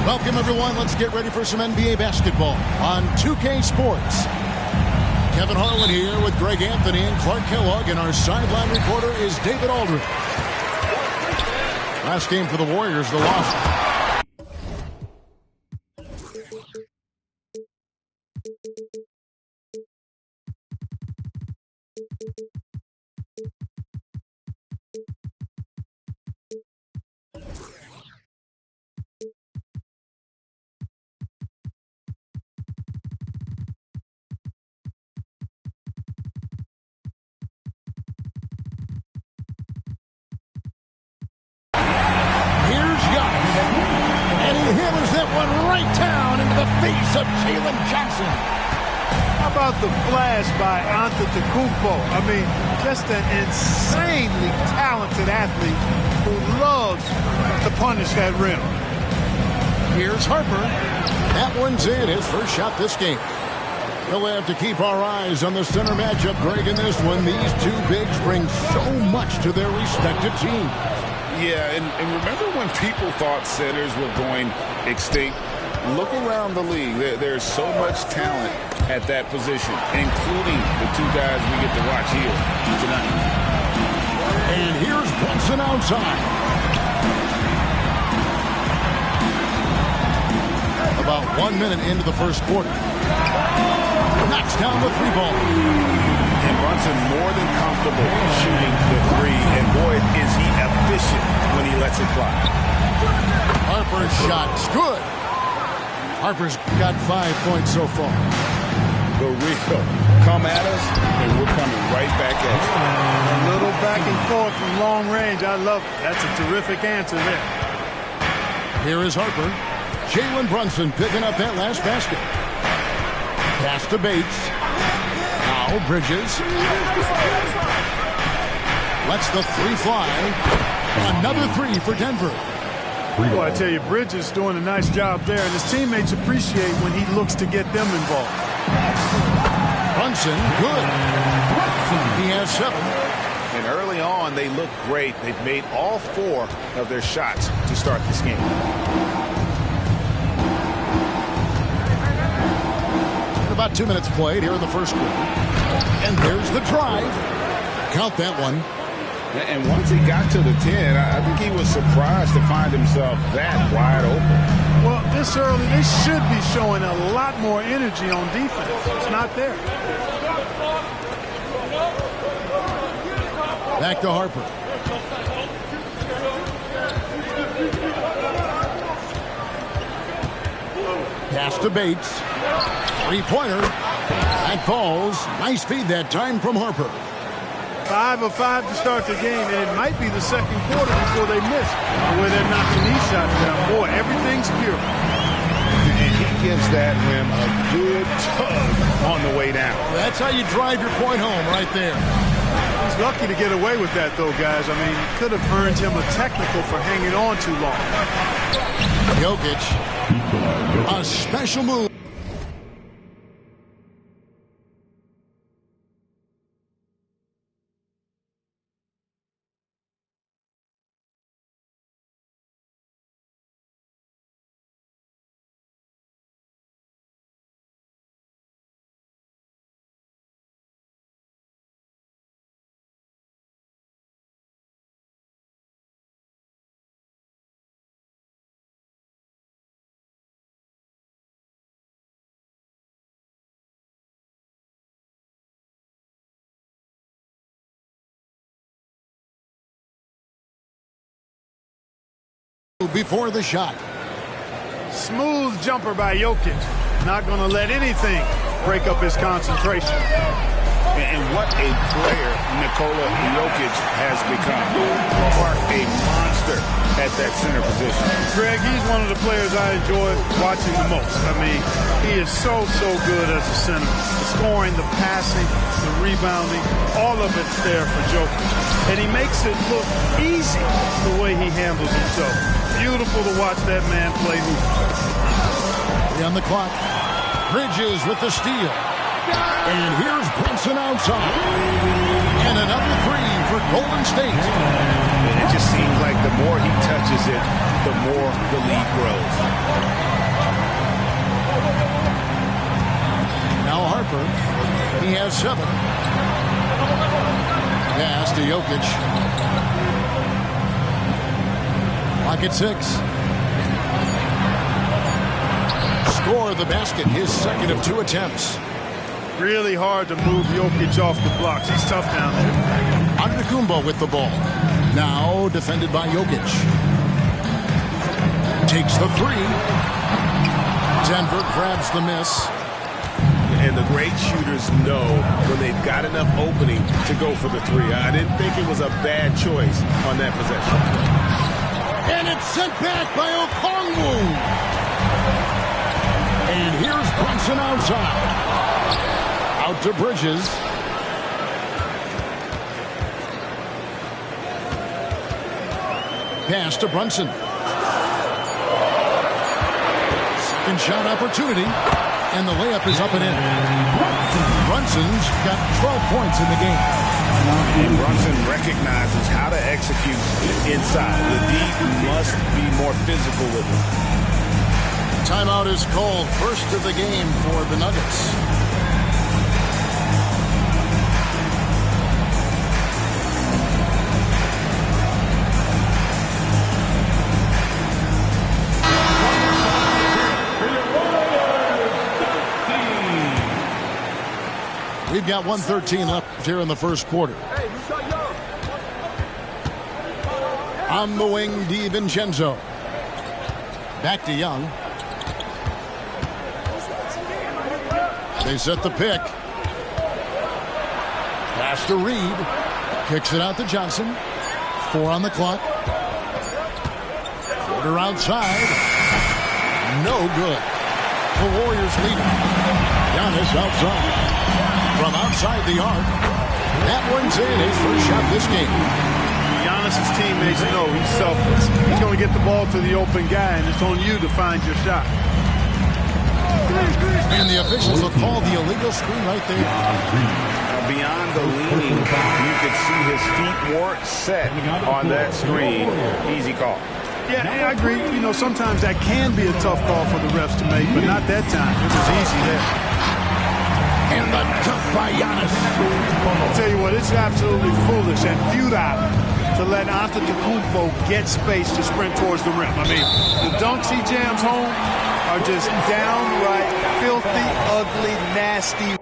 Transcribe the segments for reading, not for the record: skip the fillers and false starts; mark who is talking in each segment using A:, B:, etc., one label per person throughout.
A: Welcome, everyone. Let's get ready for some NBA basketball on 2K Sports. Kevin Harlan here with Greg Anthony and Clark Kellogg, and our sideline reporter is David Aldridge. Last game for the Warriors, the loss. Right down into the face of Jalen Johnson.
B: How about the flash by Antetokounmpo? I mean, just an insanely talented athlete who loves to punish that rim.
A: Here's Harper. That one's in, his first shot this game. We'll have to keep our eyes on the center matchup, Greg, in this one. These two bigs bring so much to their respective teams.
C: Yeah, and remember when people thought centers were going extinct? Look around the league. There's so much talent at that position, including the two guys we get to watch here tonight.
A: And here's Brunson outside. About 1 minute into the first quarter. Knocks down the three ball.
C: And Brunson more than comfortable shooting the three. And boy, is he efficient when he lets it fly.
A: Harper's shot's good. Harper's got 5 points so far.
C: The Rico, come at us, and we're coming right back at you.
B: A little back and forth from long range. I love it. That's a terrific answer there.
A: Here is Harper. Jalen Brunson picking up that last basket. Pass to Bates. Now Bridges. Lets the three fly. Another three for Denver.
B: Well, I tell you, Bridges doing a nice job there, and his teammates appreciate when he looks to get them involved.
A: Brunson, good. He has 7.
C: And early on, they look great. They've made all 4 of their shots to start this game.
A: About 2 minutes played here in the first quarter. And there's the drive. Count that one.
C: And once he got to the 10, I think he was surprised to find himself that wide open.
B: Well, this this early, they should be showing a lot more energy on defense. It's not there.
A: Back to Harper. Pass to Bates. Three-pointer. That falls. Nice feed that time from Harper.
B: 5 of 5 to start the game, and it might be the second quarter before they miss the way they're knocking these shots down. Boy, everything's pure.
C: And he gives that rim a good tug on the way down.
A: That's how you drive your point home right there.
B: He's lucky to get away with that, though, guys. I mean, it could have earned him a technical for hanging on too long.
A: Jokic. A special move. Before the shot.
B: Smooth jumper by Jokic. Not going to let anything break up his concentration.
C: And what a player Nikola Jokic has become. A monster at that center position.
B: Greg, he's one of the players I enjoy watching the most. I mean, he is so good as a center. The scoring, the passing, the rebounding, all of it's there for Jokic. And he makes it look easy the way he handles himself. Beautiful to watch that man play hoop.
A: On the clock. Bridges with the steal. And here's Brunson outside. And another three for Golden State.
C: And it just seems like the more he touches it, the more the lead grows.
A: Now Harper. He has 7. Pass to Jokic. Pocket 6. Score the basket, his second of 2 attempts.
B: Really hard to move Jokic off the blocks. He's tough down there.
A: Antetokounmpo with the ball. Now defended by Jokic. Takes the 3. Denver grabs the miss.
C: And the great shooters know when they've got enough opening to go for the 3. I didn't think it was a bad choice on that possession.
A: And it's sent back by Okongwu. And here's Brunson outside. Out to Bridges. Pass to Brunson. Second shot opportunity. And the layup is up and in. Brunson's got 12 points in the game.
C: And Brunson recognizes how to execute inside. The D must be more physical with him.
A: Timeout is called. First of the game for the Nuggets. We've got 1:13 left here in the first quarter. On the wing, DiVincenzo. Back to Young. They set the pick. Pass to Reed. Kicks it out to Johnson. 4 on the clock. Quarter outside. No good. The Warriors lead it. Giannis outside. From outside the arc. That one's in. His first shot this game.
B: Giannis' teammates know he's selfless. He's going to get the ball to the open guy, and it's on you to find your shot.
A: And the officials will call the illegal screen right there.
C: Beyond the leaning, you could see his feet weren't set on that screen. Easy call.
B: Yeah, I agree. You know, sometimes that can be a tough call for the refs to make, but not that time. It was easy there.
A: And the dunk by Giannis.
B: I'll tell you what, it's absolutely foolish and futile to let Antetokounmpo get space to sprint towards the rim. I mean, the dunks he jams home, are just downright filthy, ugly, nasty.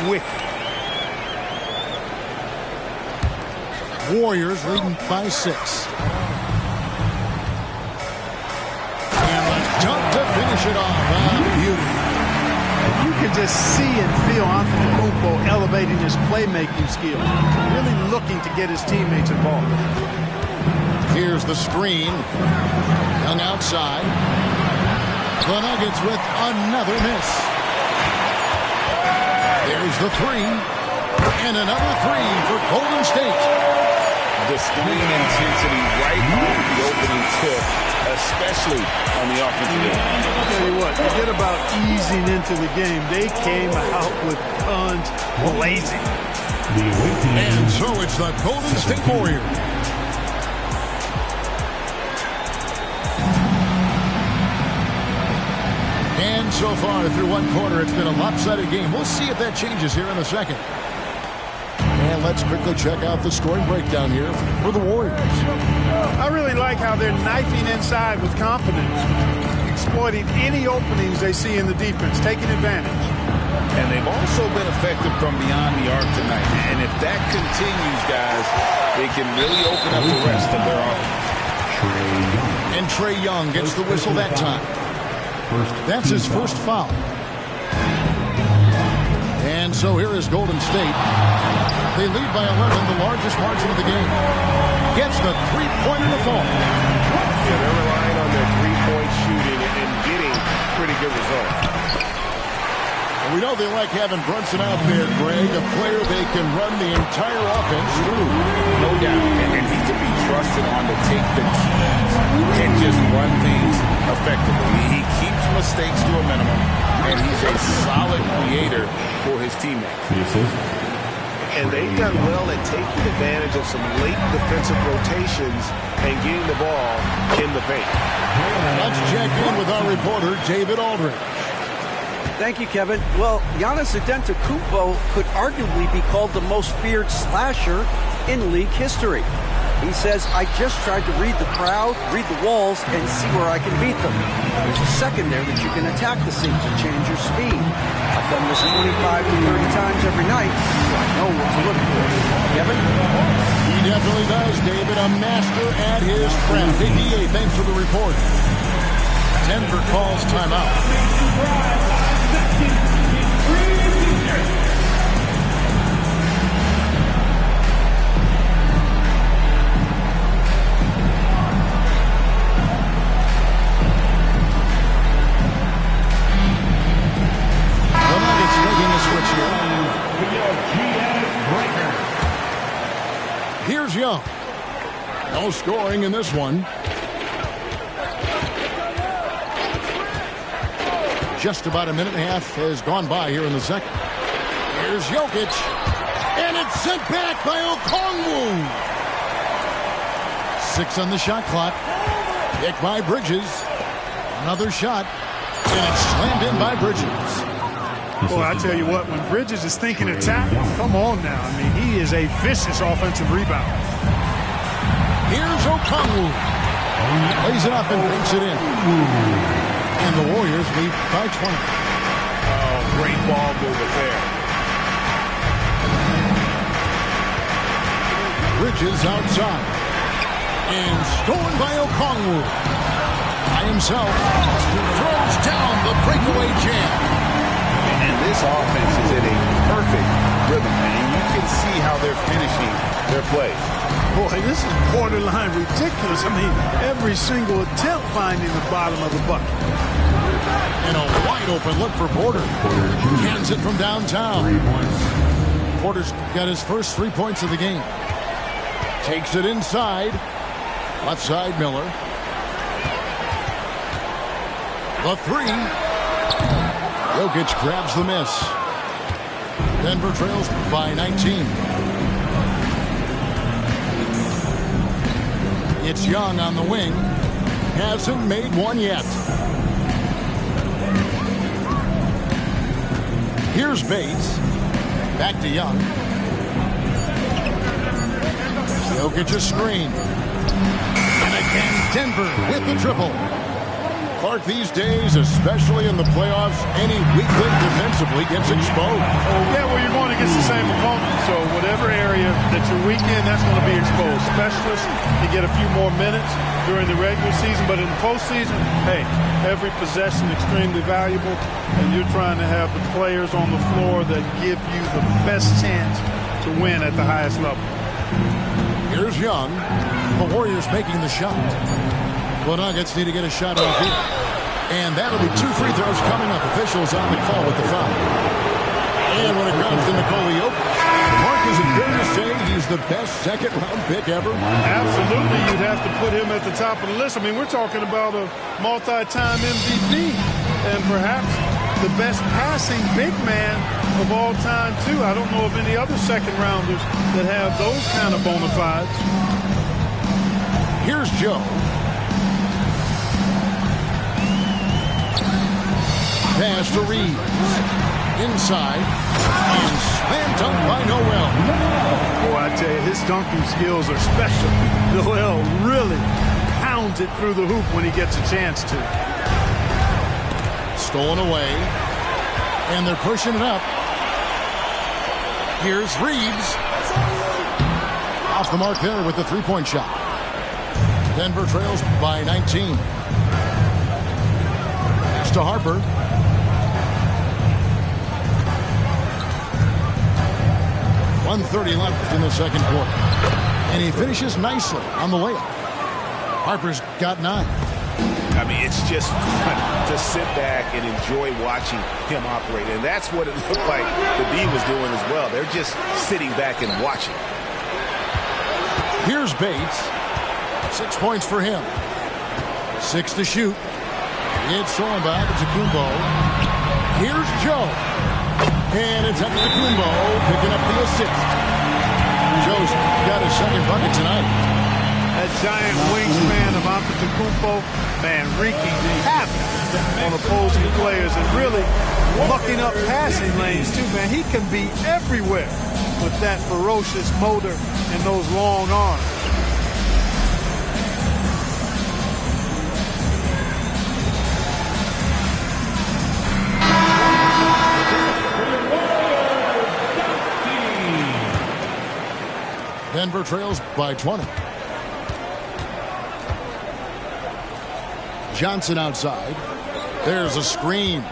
B: Wicked.
A: Warriors leading by 6. And a dunk to finish it off. Beauty.
B: You can just see and feel Antetokounmpo elevating his playmaking skill, really looking to get his teammates involved.
A: Here's the screen. Young outside. The Nuggets with another miss. There's the 3. And another 3 for Golden State.
C: Displaying intensity right on the opening tip, especially on the offensive end.
B: I'll tell you what, forget about easing into the game. They came out with guns blazing.
A: And so it's the Golden State Warriors. And so far through one quarter, it's been a lopsided game. We'll see if that changes here in a second. And let's quickly check out the scoring breakdown here for the Warriors.
B: I really like how they're knifing inside with confidence, exploiting any openings they see in the defense, taking advantage.
C: And they've also been effective from beyond the arc tonight. And if that continues, guys, they can really open up the rest of their offense.
A: And Trae Young gets the whistle that time. That's his first foul. And so here is Golden State. They lead by 11, the largest margin of the game. Gets the three-pointer to fall.
D: Yeah, they're relying on their three-point shooting and getting pretty good results.
A: We know they like having Brunson out there, Greg, a player they can run the entire offense through.
C: No doubt. And he can be trusted on to take the keys and just run things effectively. He keeps mistakes to a minimum, and he's a solid creator for his teammates.
D: And they've done well at taking advantage of some late defensive rotations and getting the ball in the paint.
A: Let's check in with our reporter, David Aldridge.
E: Thank you, Kevin. Well, Giannis Antetokounmpo could arguably be called the most feared slasher in league history. He says, I just tried to read the crowd, read the walls, and see where I can beat them. There's a second there that you can attack the seams and change your speed. I've done this 25 to 30 times every night, so I know what to look for. Kevin?
A: He definitely does, David. A master at his craft. Hey, DA, thanks for the report. Denver calls timeout. Here's Young. No scoring in this one. Just about a minute and a half has gone by here in the second. Here's Jokic. And it's sent back by Okongwu. 6 on the shot clock. Picked by Bridges. Another shot. And it's slammed in by Bridges.
B: Boy, I tell you what, when Bridges is thinking attack, come on now. I mean, he is a vicious offensive rebounder.
A: Here's Okongwu. Lays it up and banks it in. And the Warriors lead by 20.
C: Oh, great ball movement there.
A: Bridges outside. And stolen by Okongwu. By himself. Throws down the breakaway jam.
C: And this offense is in a perfect rhythm, and you can see how they're finishing their play.
B: Boy, this is borderline ridiculous. I mean, every single attempt finding the bottom of the bucket.
A: And a wide open look for Porter. Cans it from downtown. Porter's got his first 3 points of the game. Takes it inside. Left side, Miller. The 3. Jokic grabs the miss. Denver trails by 19. It's Young on the wing. Hasn't made one yet. Here's Bates. Back to Young. Jokic a screen. And again, Denver with the triple. Clark, these days, especially in the playoffs, any weak link defensively gets exposed.
B: Yeah, well, you're going against the same opponent. So whatever area that you're weak in, that's going to be exposed. Specialists can get a few more minutes during the regular season, but in the postseason, hey, every possession extremely valuable, and you're trying to have the players on the floor that give you the best chance to win at the highest level.
A: Here's Young. The Warriors making the shot. The Nuggets need to get a shot off here. And that'll be 2 free throws coming up. Officials on the call with the foul. And when it comes to Nikola Jokic, Mark, is it fair to say he's the best second-round pick ever?
B: Absolutely. You'd have to put him at the top of the list. I mean, we're talking about a multi-time MVP and perhaps the best passing big man of all time, too. I don't know of any other second-rounders that have those kind of bona fides.
A: Here's Joe. Pass to Reeves. Inside. And slam dunk by Noel.
B: Boy, I tell you, his dunking skills are special. Noel really pounds it through the hoop when he gets a chance to.
A: Stolen away. And they're pushing it up. Here's Reeves. Off the mark there with the three-point shot. Denver trails by 19. Pass to Harper. .130 left in the second quarter. And he finishes nicely on the layup. Harper's got 9.
D: I mean, it's just fun to sit back and enjoy watching him operate. And that's what it looked like the D was doing as well. They're just sitting back and watching.
A: Here's Bates. 6 points for him. 6 to shoot. It's thrown by Kumbo. Here's Joe. And it's Kumbo picking up the assist. Joe's got his second bucket tonight.
B: That giant wingspan of Antetokounmpo, man, wreaking havoc on opposing players and really mucking up passing lanes too, man. He can be everywhere with that ferocious motor and those long arms.
A: Denver trails by 20. Johnson outside. There's a screen.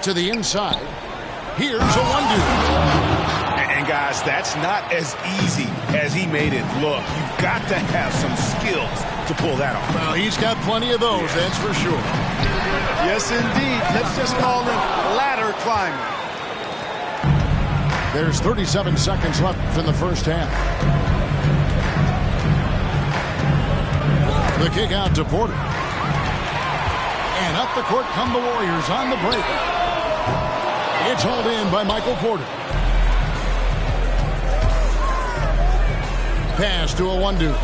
A: To the inside. Here's a one-two.
D: And guys, that's not as easy as he made it look. You've got to have some skills to pull that off.
A: Well, he's got plenty of those, that's for sure.
B: Yes, indeed. Let's just call him ladder climbing.
A: There's 37 seconds left in the first half. The kick out to Porter. And up the court come the Warriors on the break. It's hauled in by Michael Porter. Pass to a one-two.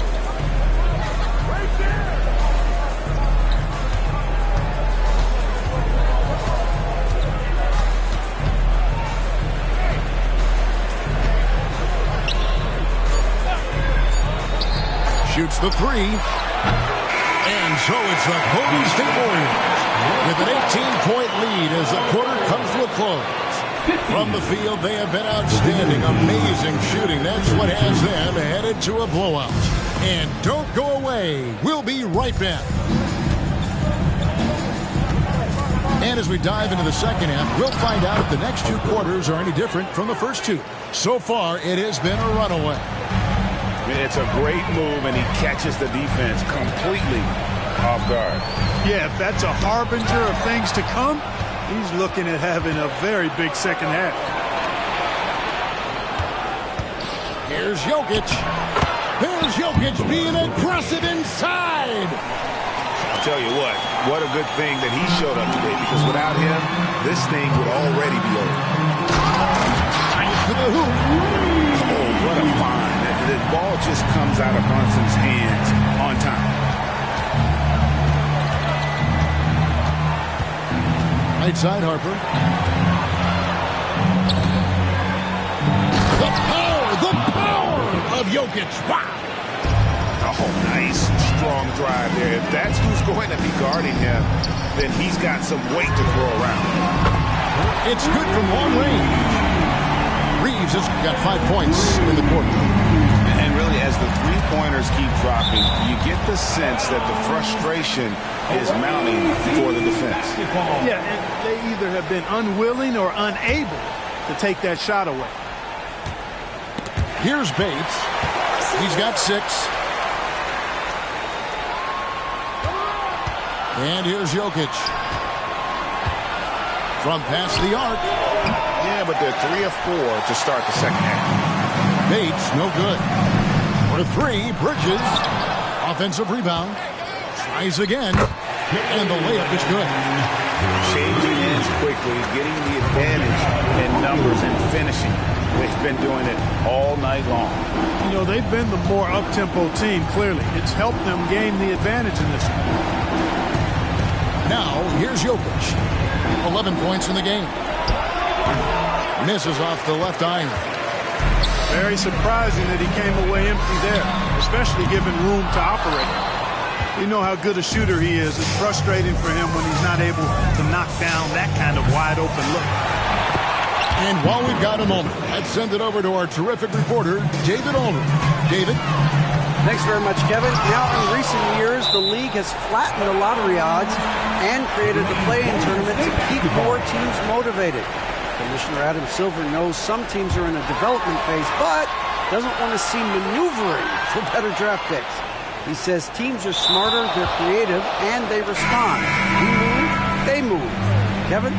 A: Shoots the three. And so it's the Golden State Warriors with an 18-point lead as the quarter comes to a close. From the field, they have been outstanding. Amazing shooting. That's what has them headed to a blowout. And don't go away. We'll be right back. And as we dive into the second half, we'll find out if the next 2 quarters are any different from the first 2. So far, it has been a runaway.
C: It's a great move, and he catches the defense completely off guard.
B: Yeah, if that's a harbinger of things to come, he's looking at having a very big second half.
A: Here's Jokic. Here's Jokic being aggressive inside.
D: I'll tell you what a good thing that he showed up today, because without him, this thing would already be over.
A: To the hoop.
D: Oh, what a find. The ball just comes out of Brunson's hands on time.
A: Right side, Harper. The power of Jokic. Wow.
D: Oh, nice, strong drive there. If that's who's going to be guarding him, then he's got some weight to throw around.
A: It's good from long range. Reeves has got 5 points in the quarter.
C: And really, as the three-pointers keep dropping, you get the sense that the frustration is mounting for the defense.
B: Yeah, and they either have been unwilling or unable to take that shot away.
A: Here's Bates. He's got 6. And here's Jokic. From past the arc.
D: Yeah, but they're 3 of 4 to start the second half.
A: Bates, no good. For 3, Bridges. Offensive rebound. Tries again. And the layup is good.
D: Changing ends quickly, getting the advantage in numbers and finishing. They've been doing it all night long.
B: You know, they've been the more up-tempo team, clearly. It's helped them gain the advantage in this one.
A: Now, here's Jokic. 11 points in the game. Misses off the left iron.
B: Very surprising that he came away empty there, especially given room to operate. You know how good a shooter he is. It's frustrating for him when he's not able to knock down that kind of wide-open look.
A: And while we've got a moment, let's send it over to our terrific reporter, David Aldridge. David?
E: Thanks very much, Kevin. Now, in recent years, the league has flattened the lottery odds and created the play-in tournament to keep more teams motivated. Commissioner Adam Silver knows some teams are in a development phase, but doesn't want to see maneuvering for better draft picks. He says teams are smarter, they're creative, and they respond. We move, they move. Kevin?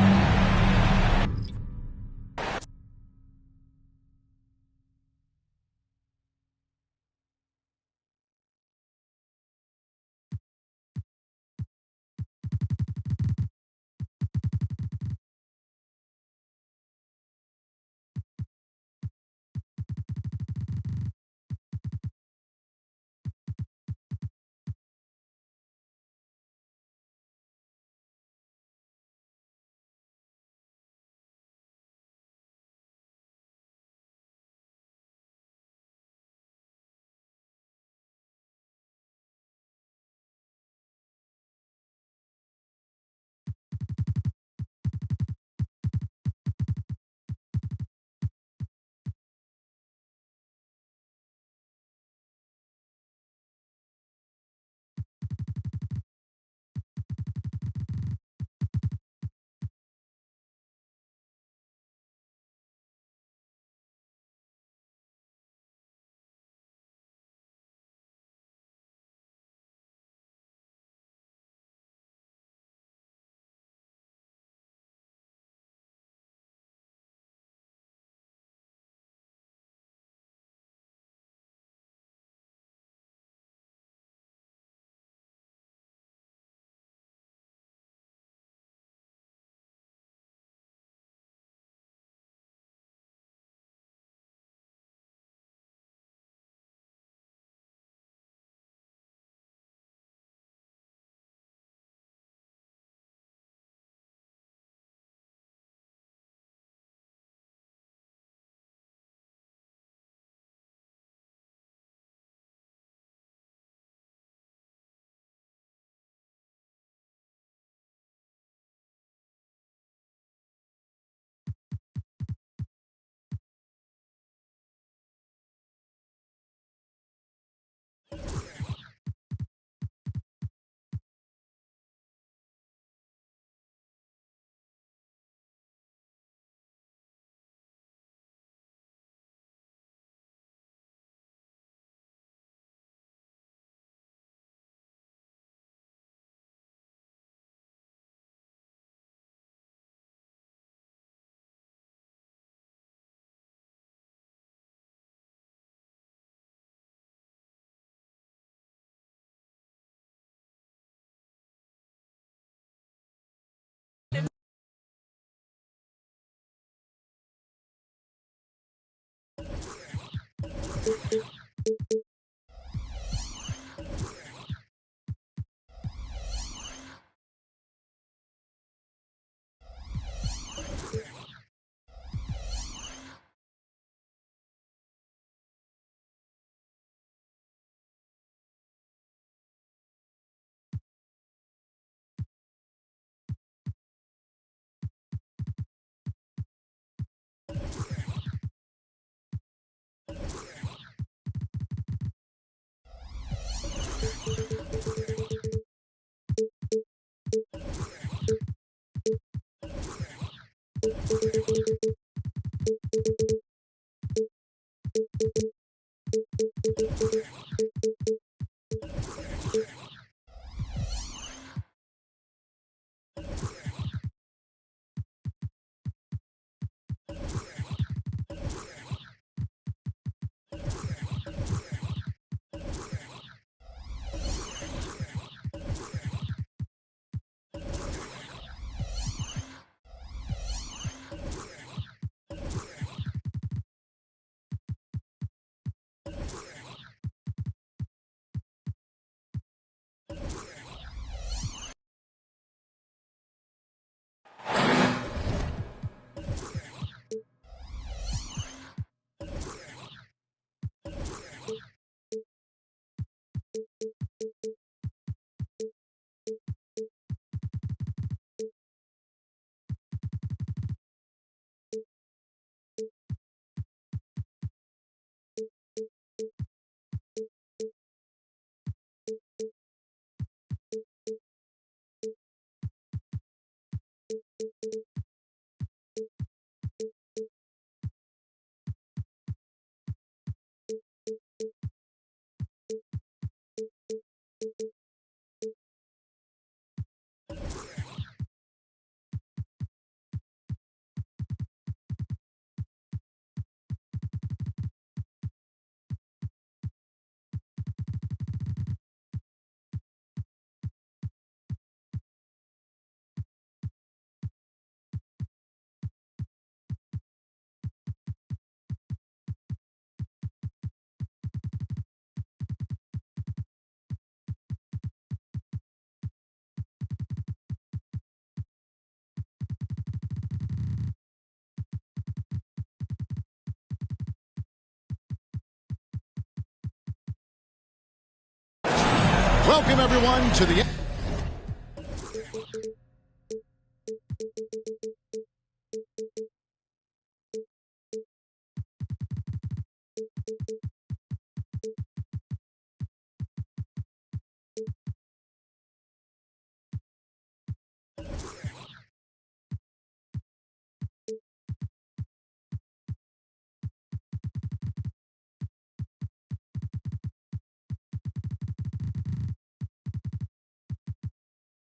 A: Welcome, everyone, to the...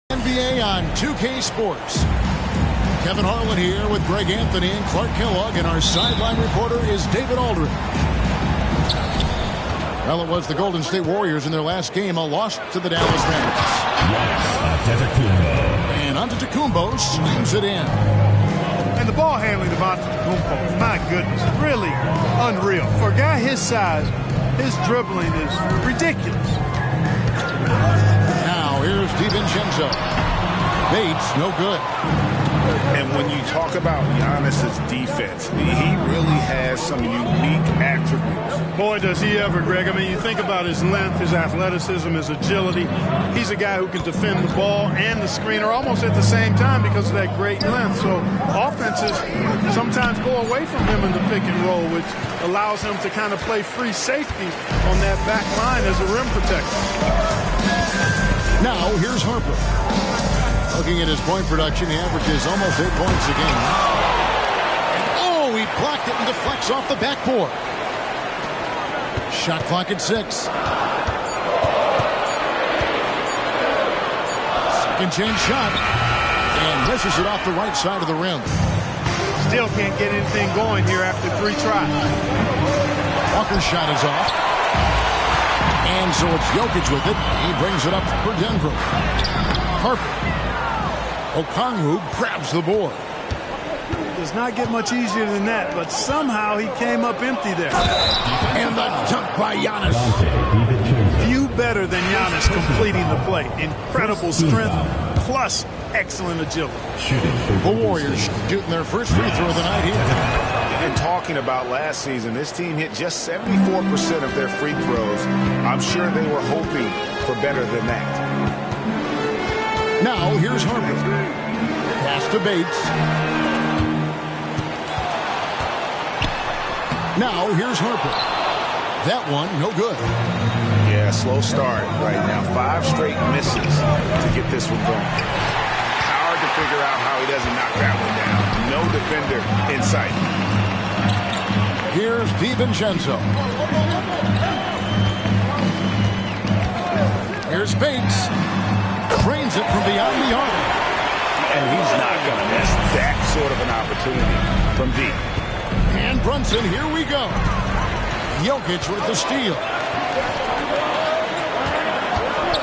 A: NBA on 2K Sports. Kevin Harlan here with Greg Anthony and Clark Kellogg, and our sideline reporter is David Aldridge. Well, it was the Golden State Warriors in their last game, a loss to the Dallas Mavericks. And Antetokounmpo slams it in.
B: And the ball handling of Antetokounmpo, my goodness, really unreal. For a guy his size, his dribbling is ridiculous.
A: Now here's DiVincenzo. Bates, no good.
C: And when you talk about Giannis's defense, he really has some unique attributes.
B: Boy, does he ever, Greg. I mean, you think about his length, his athleticism, his agility. He's a guy who can defend the ball and the screener almost at the same time because of that great length. So offenses sometimes go away from him in the pick and roll, which allows him to kind of play free safety on that back line as a rim protector.
A: Now here's Harper. Looking at his point production, he averages almost 8 points a game. And oh, he blocked it and deflects off the backboard. Shot clock at 6. Second chance shot. And misses it off the right side of the rim.
B: Still can't get anything going here after 3 tries.
A: Walker's shot is off. And so it's Jokic with it. He brings it up for Denver. Harper. Okongwu grabs the board.
B: Does not get much easier than that, but somehow he came up empty there.
A: And the dunk by Giannis.
B: Few better than Giannis completing the play. Incredible strength, plus excellent agility.
A: The Warriors shooting their first free throw of the night here.
C: And talking about last season, this team hit just 74% of their free throws. I'm sure they were hoping for better than that.
A: Now here's Harper. Pass to Bates. Now here's Harper. That one, no good.
C: Yeah, slow start right now. 5 straight misses to get this one going. Hard to figure out how he doesn't knock that one down. No defender in sight.
A: Here's DiVincenzo. Here's Bates. Trains it from beyond the arc.
C: And he's not going to miss that sort of an opportunity from deep.
A: And Brunson, here we go. Jokic with the steal.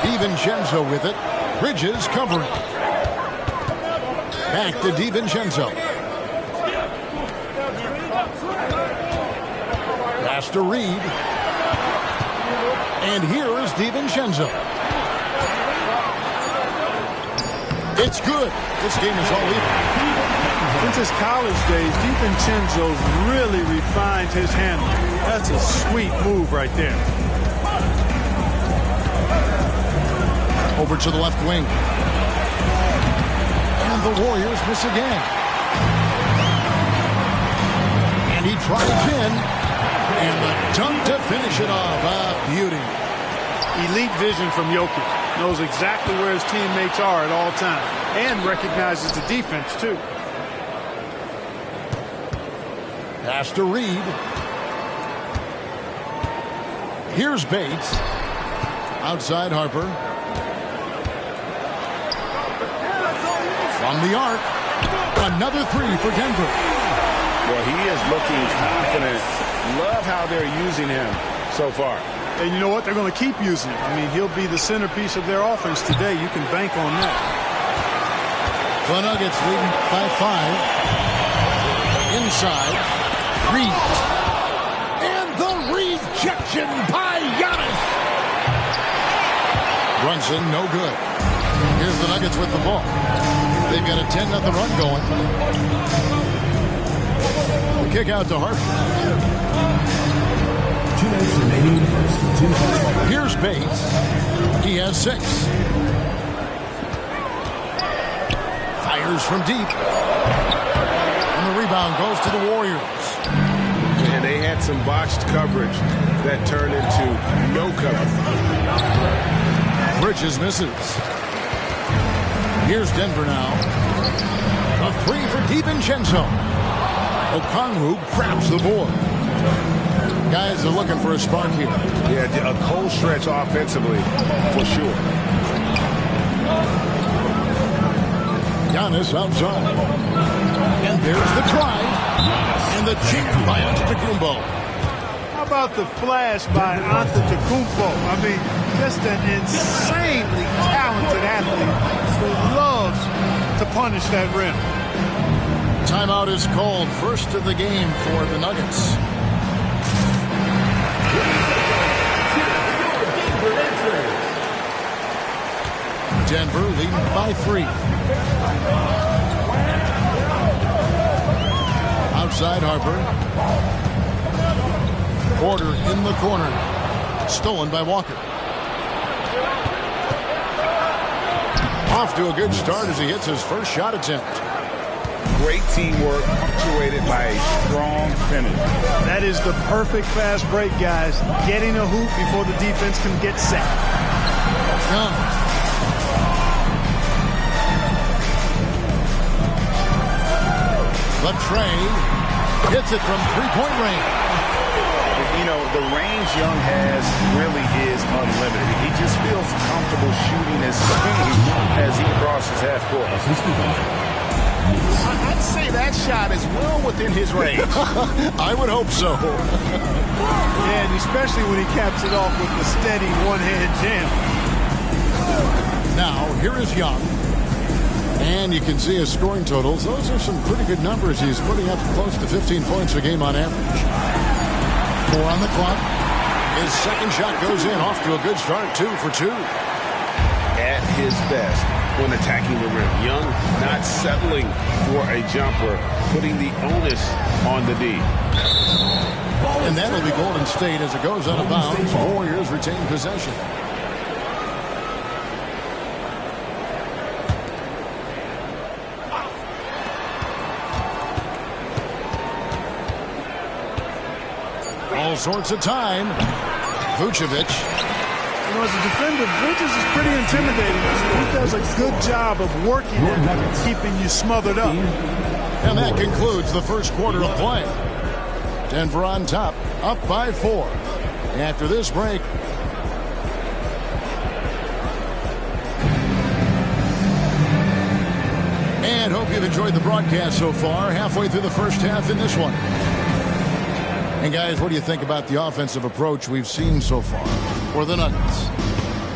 A: DiVincenzo with it. Bridges covering. Back to DiVincenzo. Pass to Reed. And here is DiVincenzo. It's good. This game is all even.
B: Since his college days, DiVincenzo's really refined his handle. That's a sweet move right there.
A: Over to the left wing. And the Warriors miss again. And he drives in. And the dunk to finish it off. A beauty.
B: Elite vision from Jokic. Knows exactly where his teammates are at all times. And recognizes the defense, too.
A: Pass to Reed. Here's Bates. Outside Harper. From the arc. Another 3 for Denver.
C: Well, he is looking confident. Love how they're using him so far.
B: And you know what? They're going to keep using him. I mean, he'll be the centerpiece of their offense today. You can bank on that.
A: The Nuggets leading by 5. Inside. Reed. And the rejection by Giannis. Brunson, no good. Here's the Nuggets with the ball. They've got a 10-0 run going. The kick out to Harper. Here's Bates. He has 6. Fires from deep. And the rebound goes to the Warriors.
D: And they had some botched coverage that turned into no coverage.
A: Bridges misses. Here's Denver now. A 3 for DiVincenzo. Okongwu grabs the board. Guys are looking for a spark here.
D: Yeah, a cold stretch offensively, for sure.
A: Giannis outside. And there's the drive. And the jam by Antetokounmpo.
B: How about the flash by Antetokounmpo? I mean, just an insanely talented athlete who loves to punish that rim.
A: Timeout is called. First of the game for the Nuggets. Denver leading by 3. Outside Harper. Porter in the corner. Stolen by Walker. Off to a good start as he hits his first shot attempt.
C: Great teamwork, punctuated by a strong finish.
B: That is the perfect fast break, guys. Getting a hoop before the defense can get set.
A: But Trey hits it from three-point range.
C: You know, the range Young has really is unlimited. He just feels comfortable shooting his team as he crosses half court.
D: I'd say that shot is well within his range.
A: I would hope so.
B: And especially when he caps it off with the steady one-hand jam.
A: Now, here is Young. And you can see his scoring totals. Those are some pretty good numbers. He's putting up close to 15 points a game on average. 4 on the clock. His second shot goes in. Off to a good start. 2 for 2.
D: At his best when attacking the rim. Young not settling for a jumper, putting the onus on the D.
A: And that'll be Golden State as it goes out of bounds. Warriors retain possession. All sorts of time. Vucevic.
B: You know, as a defender, Bridges is pretty intimidating. He does a good job of working and keeping you smothered up.
A: And that concludes the first quarter of play. Denver on top, up by 4. After this break, and hope you've enjoyed the broadcast so far. Halfway through the first half in this one. And guys, what do you think about the offensive approach we've seen so far for the Nuggets?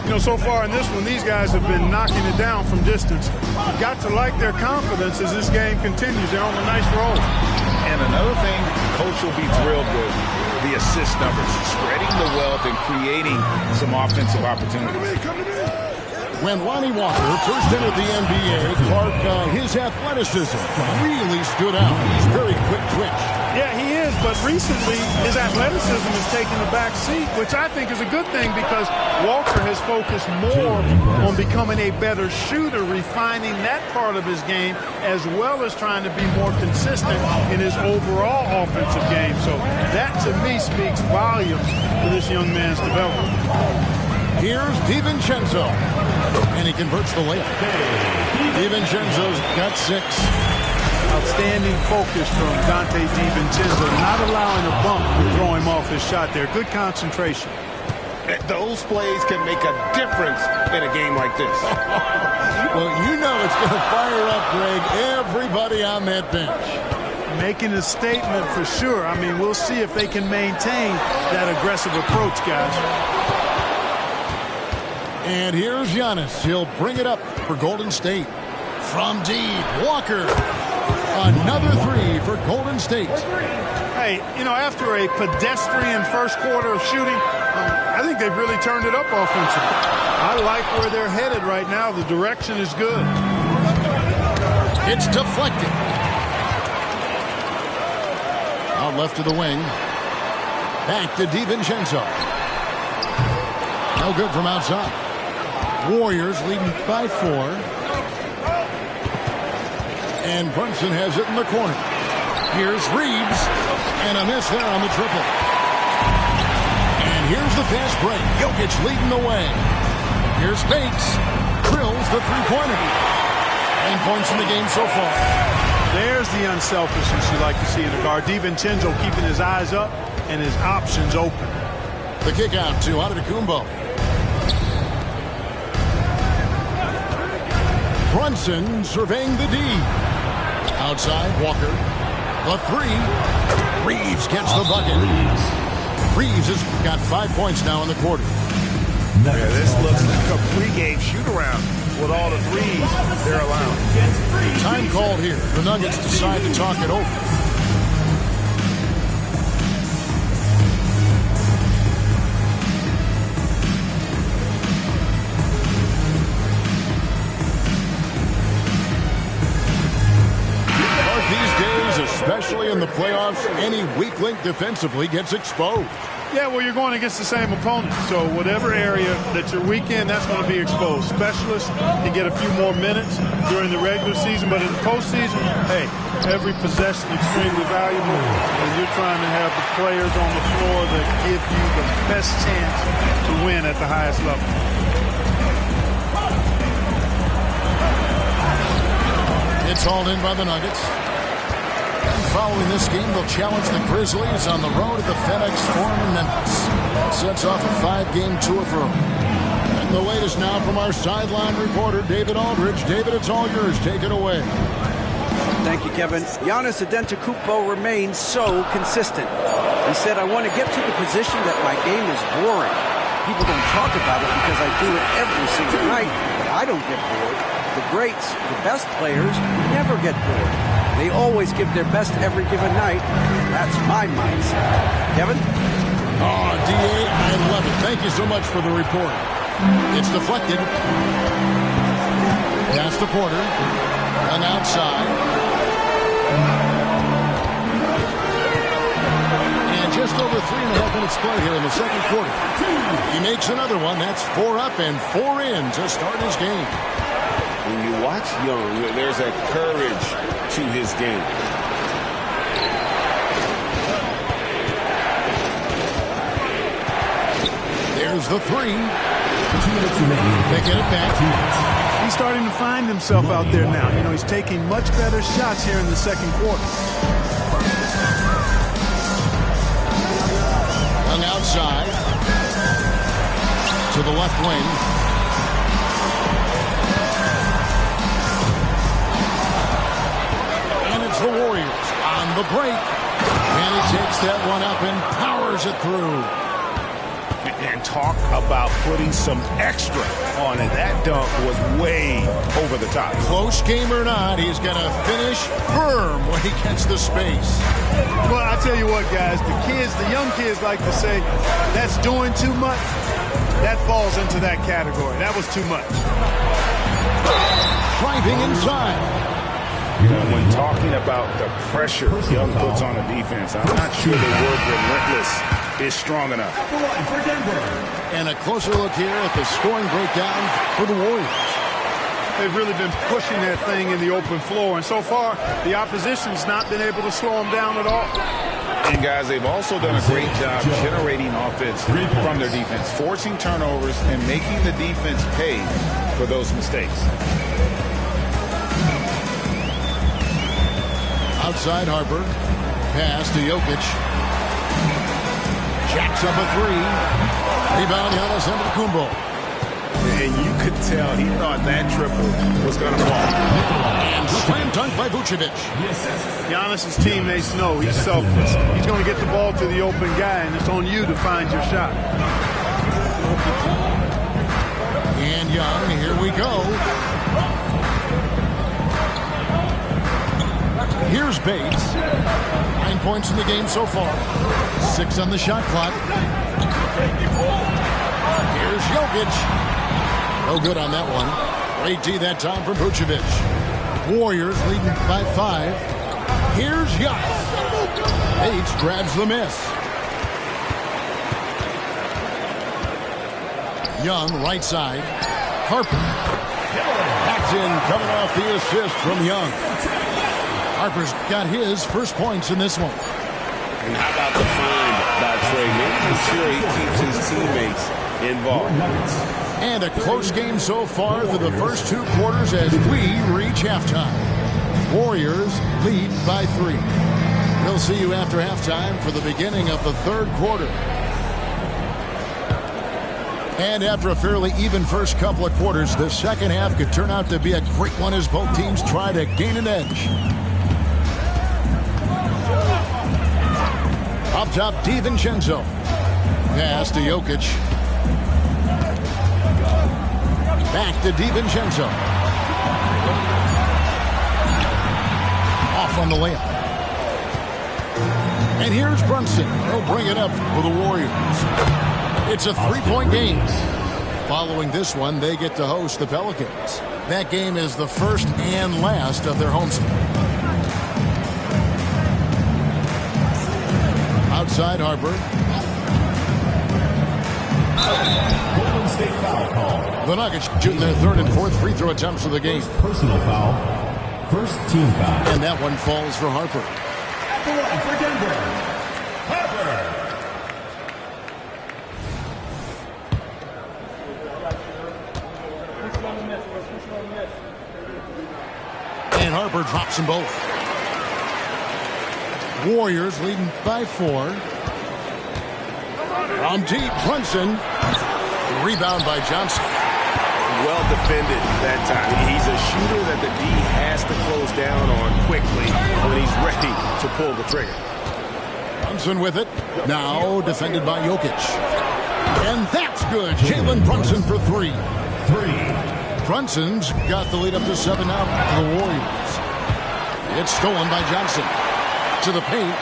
B: You know, so far in this one, these guys have been knocking it down from distance. You've got to like their confidence as this game continues. They're on a nice roll.
C: And another thing Coach will be thrilled with, the assist numbers, spreading the wealth and creating some offensive opportunities.
A: When Lonnie Walker first entered the NBA, Clark, his athleticism really stood out. He's very quick twitch.
B: Yeah, he is, but recently his athleticism has taken a back seat, which I think is a good thing because Walker has focused more on becoming a better shooter, refining that part of his game, as well as trying to be more consistent in his overall offensive game. So that, to me, speaks volumes to this young man's development.
A: Here's DiVincenzo, and he converts the layup. DiVincenzo's got 6.
B: Outstanding focus from Dante DiVincenzo, not allowing a bump to throw him off his shot there. Good concentration.
D: Those plays can make a difference in a game like this.
A: Well, you know it's going to fire up, Greg, everybody on that bench.
B: Making a statement for sure. I mean, we'll see if they can maintain that aggressive approach, guys.
A: And here's Giannis. He'll bring it up for Golden State. From deep, Walker. Another 3 for Golden State.
B: Hey, you know, after a pedestrian first quarter of shooting, I think they've really turned it up offensively. I like where they're headed right now. The direction is good.
A: It's deflected. Out left to the wing. Back to DiVincenzo. No good from outside. Warriors leading by 4. And Brunson has it in the corner. Here's Reeves. And a miss there on the triple. And here's the fast break. Jokic leading the way. Here's Bates. Drills the three-pointer. 9 points in the game so far.
B: There's the unselfishness you like to see in a guard. DiVincenzo keeping his eyes up and his options open.
A: The kick out to Antetokounmpo. Brunson surveying the D. Outside, Walker. The 3. Reeves gets the bucket. Reeves has got 5 points now in the quarter.
D: Yeah, this looks like a pregame shoot-around with all the threes they're allowing.
A: Time called here. The Nuggets decide to talk it over. Especially in the playoffs, any weak link defensively gets exposed.
B: Yeah, well, you're going against the same opponent. So whatever area that you're weak in, that's going to be exposed. Specialists can get a few more minutes during the regular season, but in the postseason, hey, every possession extremely valuable, and you're trying to have the players on the floor that give you the best chance to win at the highest level.
A: It's hauled in by the Nuggets. And following this game, they'll challenge the Grizzlies on the road at the FedEx Forum in Memphis. That sets off a 5-game tour for them. And the latest now from our sideline reporter, David Aldridge. David, it's all yours. Take it away.
E: Thank you, Kevin. Giannis Antetokounmpo remains so consistent. He said, I want to get to the position that my game is boring. People don't talk about it because I do it every single night, but I don't get bored. The greats, the best players, never get bored. They always give their best every given night. That's my mindset. Kevin?
A: Oh, D.A., I love it. Thank you so much for the report. It's deflected. Pass to Porter. Run outside. And just over 3.5 minutes play here in the second quarter. He makes another one. That's 4 up and 4 in to start his game.
C: When you watch Young, there's a courage to his game.
A: There's the 3. They get it back.
B: He's starting to find himself out there now. You know, he's taking much better shots here in the second quarter.
A: Hung outside to the left wing. The Warriors on the break. And he takes that one up and powers it through.
D: And talk about putting some extra on it. That dunk was way over the top.
A: Close game or not, he's going to finish firm when he gets the space.
B: Well, I tell you what, guys, the young kids like to say, that's doing too much. That falls into that category. That was too much.
A: Driving inside.
C: When talking about the pressure Young puts on the defense, I'm not sure the word relentless is strong enough.
A: And a closer look here at the scoring breakdown for the Warriors.
B: They've really been pushing that thing in the open floor, and so far, the opposition's not been able to slow them down at all.
C: And, guys, they've also done a great job generating offense from their defense, forcing turnovers and making the defense pay for those mistakes.
A: Outside Harper. Pass to Jokic. Jacks up a 3. Rebound Giannis Antetokounmpo.
D: And you could tell he thought that triple was going to fall.
A: And slam dunk by Vucevic.
B: Giannis's teammates know he's selfless. He's going to get the ball to the open guy, and it's on you to find your shot.
A: And Young, here we go. Here's Bates. 9 points in the game so far. 6 on the shot clock. Here's Jokic. No good on that one. Great D that time from Vucevic. Warriors leading by 5. Here's Giannis. Bates grabs the miss. Young, right side. Harper. That's in, coming off the assist from Young. Harper's got his first points in this one.
D: And how about the find by Trey? Making sure he keeps his teammates involved.
A: And a close game so far through the first 2 quarters as we reach halftime. Warriors lead by 3. We'll see you after halftime for the beginning of the 3rd quarter. And after a fairly even first couple of quarters, the second half could turn out to be a great one as both teams try to gain an edge. Up top, DiVincenzo. Pass to Jokic. Back to DiVincenzo. Off on the layup. And here's Brunson. He'll bring it up for the Warriors. It's a 3-point game. Following this one, they get to host the Pelicans. That game is the first and last of their homestand. Outside Harper. The Nuggets shooting their 3rd and 4th free throw attempts of the game.
F: Personal foul. First team foul.
A: And that one falls for Harper.
F: At the line for Denver, Harper.
A: And Harper drops them both. Warriors leading by 4. From deep, Brunson. Rebound by Johnson.
D: Well defended that time. He's a shooter that the D has to close down on quickly when he's ready to pull the trigger.
A: Brunson with it. Now defended by Jokic. And that's good. Jalen Brunson for 3. Brunson's got the lead up to 7 now for the Warriors. It's stolen by Johnson. To the paint.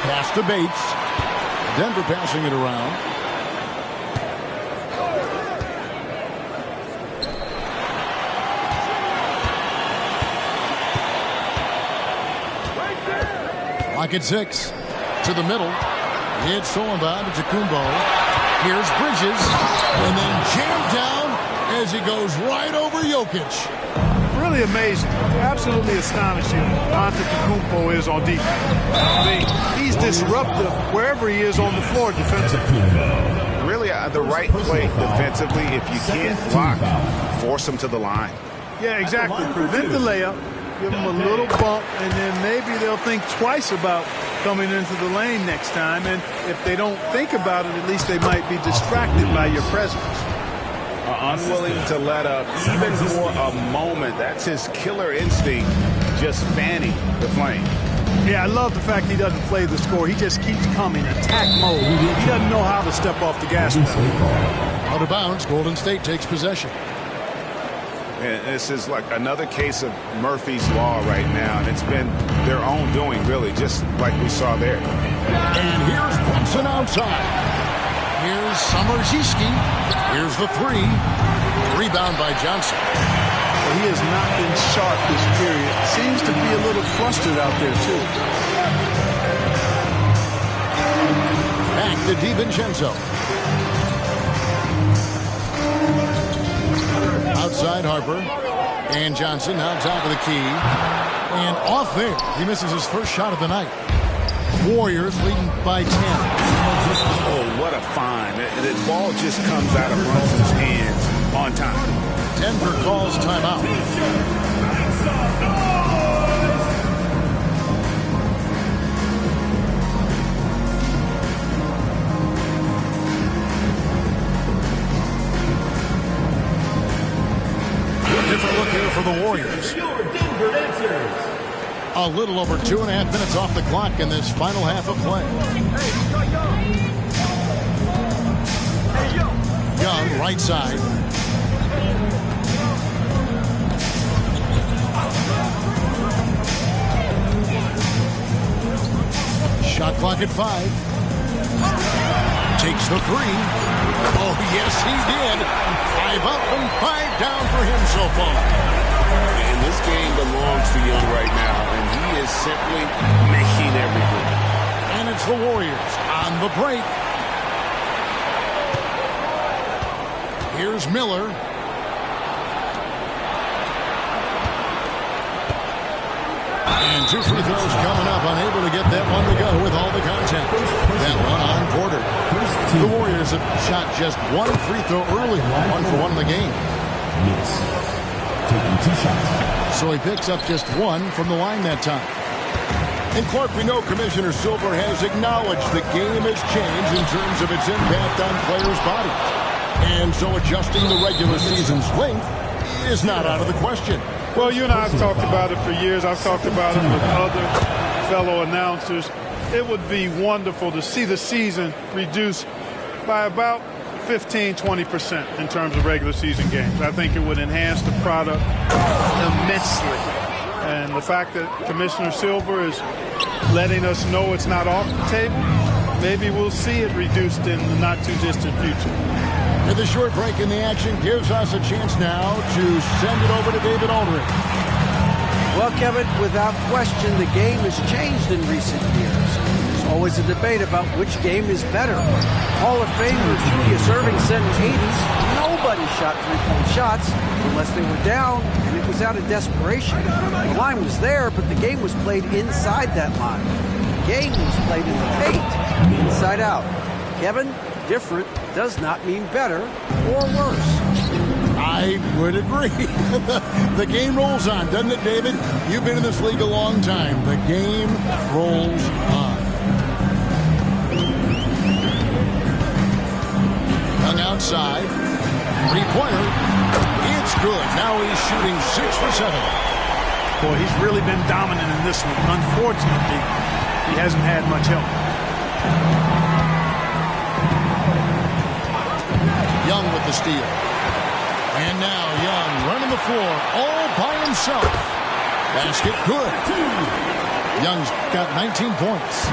A: Pass to Bates. Denver passing it around. Lock at 6. To the middle. It's stolen by Kumbo. Here's Bridges. And then jammed down as he goes right over Jokic.
B: Really amazing. Absolutely astonishing Antetokounmpo is on defense. I mean, he's disruptive wherever he is on the floor defensively.
D: Really the right play defensively. If you can't block, force him to the line.
B: Yeah, exactly. Prevent the layup. Give him a little bump, and then maybe they'll think twice about coming into the lane next time. And if they don't think about it, at least they might be distracted by your presence.
D: Unwilling to let up even for a moment. That's his killer instinct, just fanning the flame.
B: Yeah, I love the fact he doesn't play the score. He just keeps coming, attack mode. He doesn't know how to step off the gas pedal.
A: Out of bounds, Golden State takes possession.
D: And this is like another case of Murphy's Law right now, and it's been their own doing, really, just like we saw there.
A: And here's Brunson outside. Here's Summerziski. Here's the 3. Rebound by Johnson.
B: Well, he has not been sharp this period. Seems to be a little flustered out there, too.
A: Back to DiVincenzo. Outside Harper. And Johnson on top of the key. And off there. He misses his first shot of the night. Warriors leading by 10.
D: Oh, what a find. The ball just comes out of Brunson's hands on time.
A: Denver calls timeout. Different look here for the Warriors. A little over 2.5 minutes off the clock in this final half of play. Young, right side. Shot clock at 5. Takes the 3. Oh, yes, he did. 5 up and 5 down for him so far.
D: And this game belongs to Young right now, and he is simply making everything.
A: And it's the Warriors on the break. Here's Miller. And 2 free throws coming up, unable to get that one to go with all the contact. That one on Porter. The Warriors have shot just 1 free throw earlier, 1 for 1 in the game.
F: Taking 2 shots.
A: So he picks up just 1 from the line that time. And Clark, we know Commissioner Silver has acknowledged the game has changed in terms of its impact on players' bodies. And so adjusting the regular season's length is not out of the question.
B: Well, you and I have talked about it for years. I've talked about it with other fellow announcers. It would be wonderful to see the season reduced by about 15-20% in terms of regular season games. I think it would enhance the product immensely. And the fact that Commissioner Silver is letting us know it's not off the table, maybe we'll see it reduced in the not-too-distant future.
A: And the short break in the action gives us a chance now to send it over to David Aldridge.
E: Well, Kevin, without question, the game has changed in recent years. There's always a debate about which game is better. Hall of Famer Julius Erving said in the 80s, nobody shot three-point shots unless they were down, and it was out of desperation. The line was there, but the game was played inside that line. The game was played in the paint, inside out. Kevin, different does not mean better or worse.
A: I would agree. The game rolls on, doesn't it, David? You've been in this league a long time. The game rolls on. Young outside. Three-pointer. It's good. Now he's shooting 6 for 7.
B: Boy, he's really been dominant in this one. Unfortunately, he hasn't had much help.
A: Young with the steal. And now Young running the floor all by himself. Basket good. Young's got 19 points.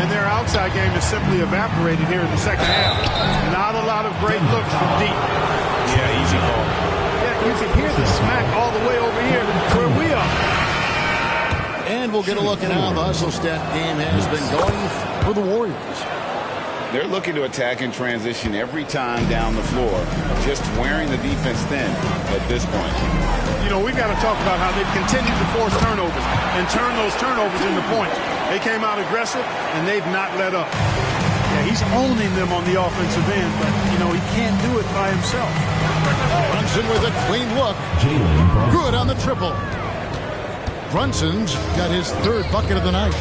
B: And their outside game is simply evaporated here in the second half. Not a lot of great looks from deep.
D: Yeah, easy call.
B: Yeah, you can hear the smack all the way over here where we are.
A: And we'll get a look at how the hustle stat game has been going for the Warriors.
C: They're looking to attack in transition every time down the floor, just wearing the defense thin at this point.
B: You know, we've got to talk about how they've continued to force turnovers and turn those turnovers into points. They came out aggressive, and they've not let up. Yeah, he's owning them on the offensive end, but, you know, he can't do it by himself.
A: Brunson with a clean look. Good on the triple. Brunson's got his 3rd bucket of the night.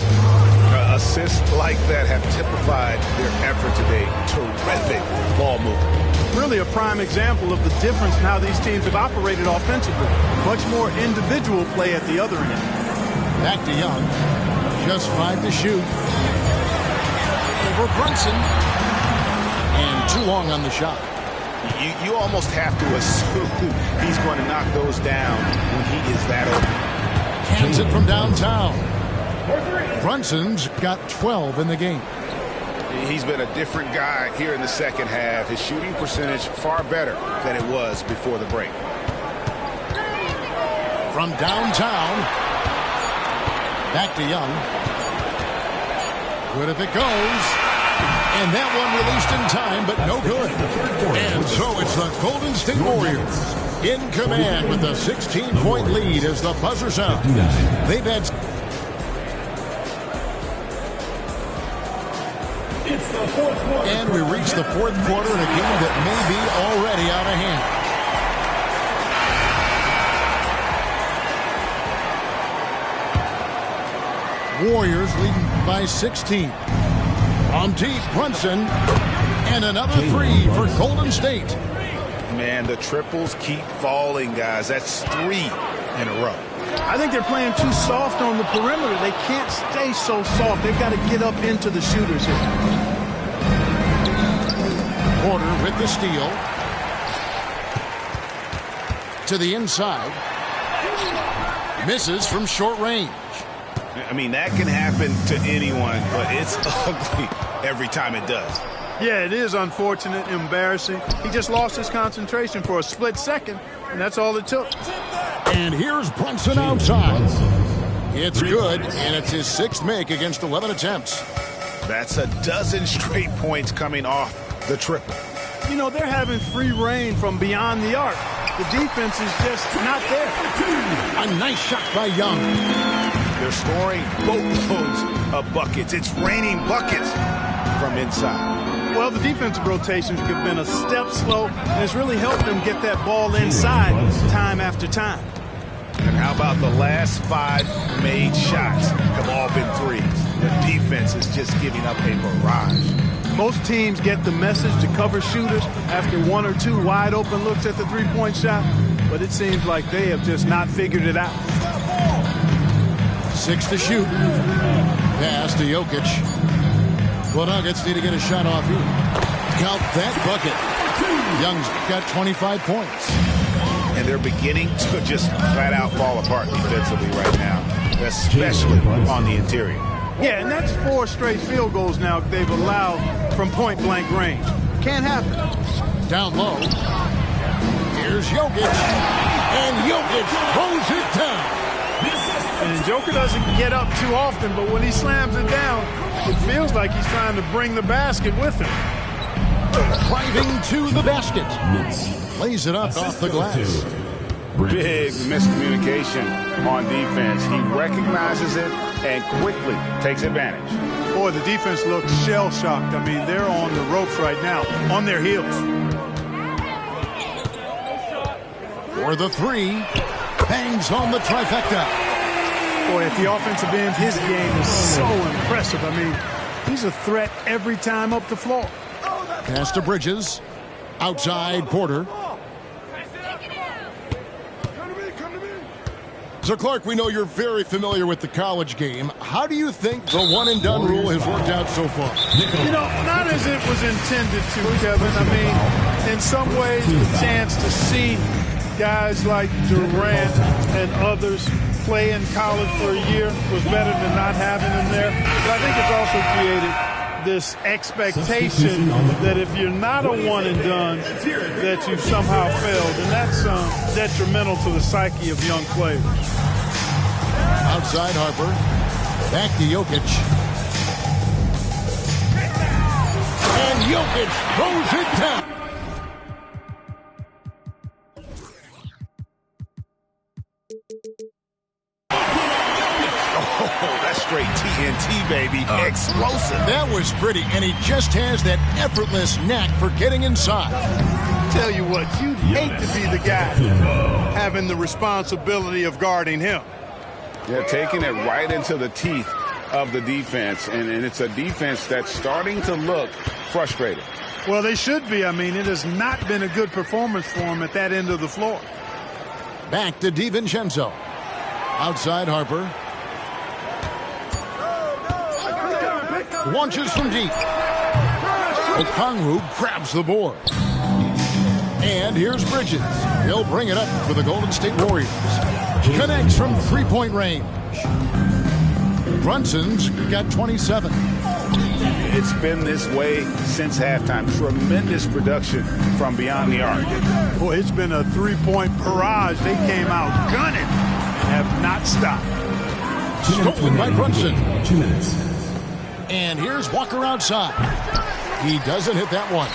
D: Assists like that have typified their effort today. Terrific ball movement.
B: Really a prime example of the difference in how these teams have operated offensively. Much more individual play at the other end.
A: Back to Young. Just 5 to shoot. Over Brunson. And too long on the shot.
D: You almost have to assume he's going to knock those down when he is that open.
A: Hands it from downtown. Brunson's got 12 in the game.
D: He's been a different guy here in the second half. His shooting percentage far better than it was before the break.
A: From downtown. Back to Young. Good if it goes. And that one released in time, but no good. And so it's the Golden State Warriors in command with a 16-point lead as the buzzer sounds. They've had... And we reach the 4th quarter in a game that may be already out of hand. Warriors leading by 16. On deep, Brunson. And another 3 for Golden State.
D: Man, the triples keep falling, guys. That's 3 in a row.
B: I think they're playing too soft on the perimeter. They can't stay so soft. They've got to get up into the shooters here.
A: Porter with the steal. To the inside. Misses from short range.
D: I mean, that can happen to anyone, but it's ugly every time it does.
B: Yeah, it is unfortunate, embarrassing. He just lost his concentration for a split second, and that's all it took.
A: And here's Brunson outside. It's good, and it's his 6th make against 11 attempts.
D: That's a dozen straight points coming off the triple.
B: you know, they're having free reign from beyond the arc. The defense is just not there.
A: A nice shot by Young.
D: They're scoring boatloads of buckets. It's raining buckets from inside.
B: Well, the defensive rotations have been a step slow, and it's really helped them get that ball inside time after time.
D: And how about the last 5 made shots have all been threes? The defense is just giving up a barrage.
B: Most teams get the message to cover shooters after 1 or 2 wide open looks at the three-point shot, but it seems like they have just not figured it out.
A: 6 to shoot. Pass to Jokic. Well, Nuggets need to get a shot off here. Count that bucket. Young's got 25 points.
D: And they're beginning to just flat out fall apart defensively right now, especially on the interior.
B: Yeah, and that's 4 straight field goals now they've allowed from point-blank range. Can't happen.
A: Down low. Here's Jokic. And Jokic throws it down.
B: And Joker doesn't get up too often, but when he slams it down, it feels like he's trying to bring the basket with him.
A: Driving to the basket. Lays it up off the glass.
C: Big miscommunication on defense. He recognizes it and quickly takes advantage.
B: Boy, the defense looks shell-shocked. I mean, they're on the ropes right now, on their heels.
A: For the 3. Bangs home the trifecta.
B: Boy, at the offensive end, his game is so impressive. I mean, he's a threat every time up the floor.
A: Pass to Bridges. Outside Porter. So, Clark, we know you're very familiar with the college game. How do you think the one-and-done rule has worked out so far?
B: You know, not as it was intended to, Kevin. I mean, in some ways, the chance to see guys like Durant and others play in college for a year was better than not having them there. But I think it's also created this expectation that if you're not a one-and-done, that you've somehow failed. And that's detrimental to the psyche of young players.
A: Outside Harper. Back to Jokic. And Jokic throws it down.
D: Oh, that's straight TNT, baby. Explosive.
A: That was pretty, and he just has that effortless knack for getting inside.
B: Tell you what, you'd hate to be the guy having the responsibility of guarding him.
C: They're taking it right into the teeth of the defense, and it's a defense that's starting to look frustrated.
B: Well, they should be. I mean, it has not been a good performance for them at that end of the floor.
A: Back to DiVincenzo. Outside Harper. Launches from deep. Okongwu grabs the board. And here's Bridges. He'll bring it up for the Golden State Warriors. Connects from three-point range. Brunson's got 27.
C: It's been this way since halftime. Tremendous production from beyond the arc.
B: Boy, it's been a three-point barrage. They came out gunning and have not stopped.
A: Stolen by Brunson.
F: 2 minutes.
A: And here's Walker outside. He doesn't hit that one.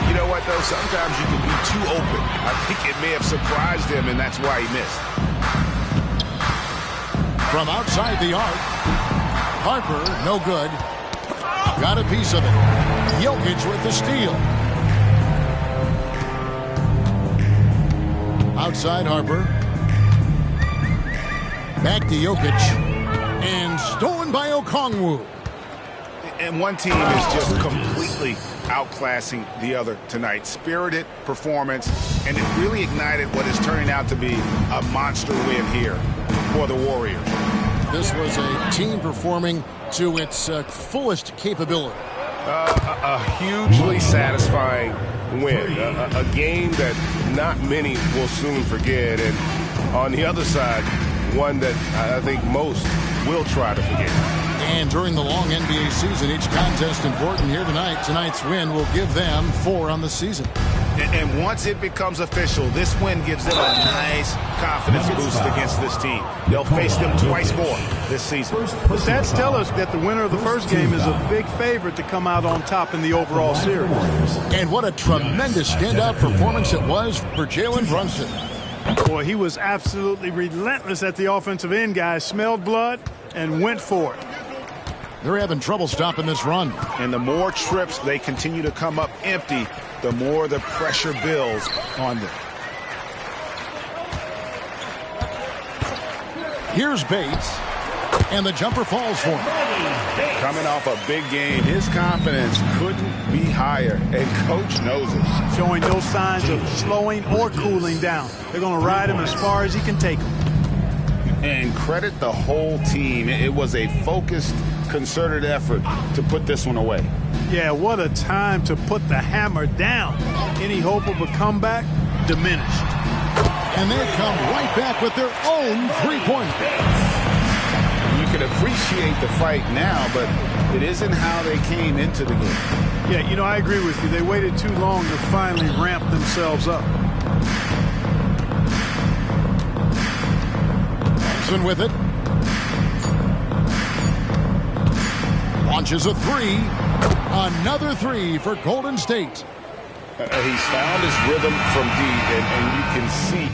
D: You know what, though? Sometimes you can be too open. I think it may have surprised him, and that's why he missed.
A: From outside the arc, Harper, no good. Got a piece of it. Jokic with the steal. Outside Harper. Back to Jokic. And stolen by Okongwu.
D: And one team is just completely outclassing the other tonight. Spirited performance, and it really ignited what is turning out to be a monster win here for the Warriors.
A: This was a team performing to its fullest capability.
G: A hugely satisfying win. A game that not many will soon forget. And on the other side, one that I think most will try to forget.
A: And during the long NBA season, each contest important here tonight. Tonight's win will give them 4 on the season.
D: And once it becomes official, this win gives them a nice confidence boost against this team. They'll face them twice more this season.
B: The stats tell us that the winner of the first game is a big favorite to come out on top in the overall series.
A: And what a tremendous standout performance it was for Jalen Brunson.
B: Boy, he was absolutely relentless at the offensive end, guys. Smelled blood and went for it.
A: They're having trouble stopping this run.
D: And the more trips they continue to come up empty, the more the pressure builds on them.
A: Here's Bates, and the jumper falls for him.
C: Coming off a big game, his confidence couldn't be higher, and Coach knows it.
B: Showing no signs of slowing or cooling down. They're going to ride him as far as he can take him.
C: And credit the whole team. It was a focused, concerted effort to put this one away.
B: Yeah, what a time to put the hammer down. Any hope of a comeback diminished.
A: And they come right back with their own three-pointer.
C: You can appreciate the fight now, but it isn't how they came into the game.
B: Yeah, you know, I agree with you. They waited too long to finally ramp themselves up.
A: Thompson with it. Launches a three. Another three for Golden State.
C: He's found his rhythm from deep, and you can see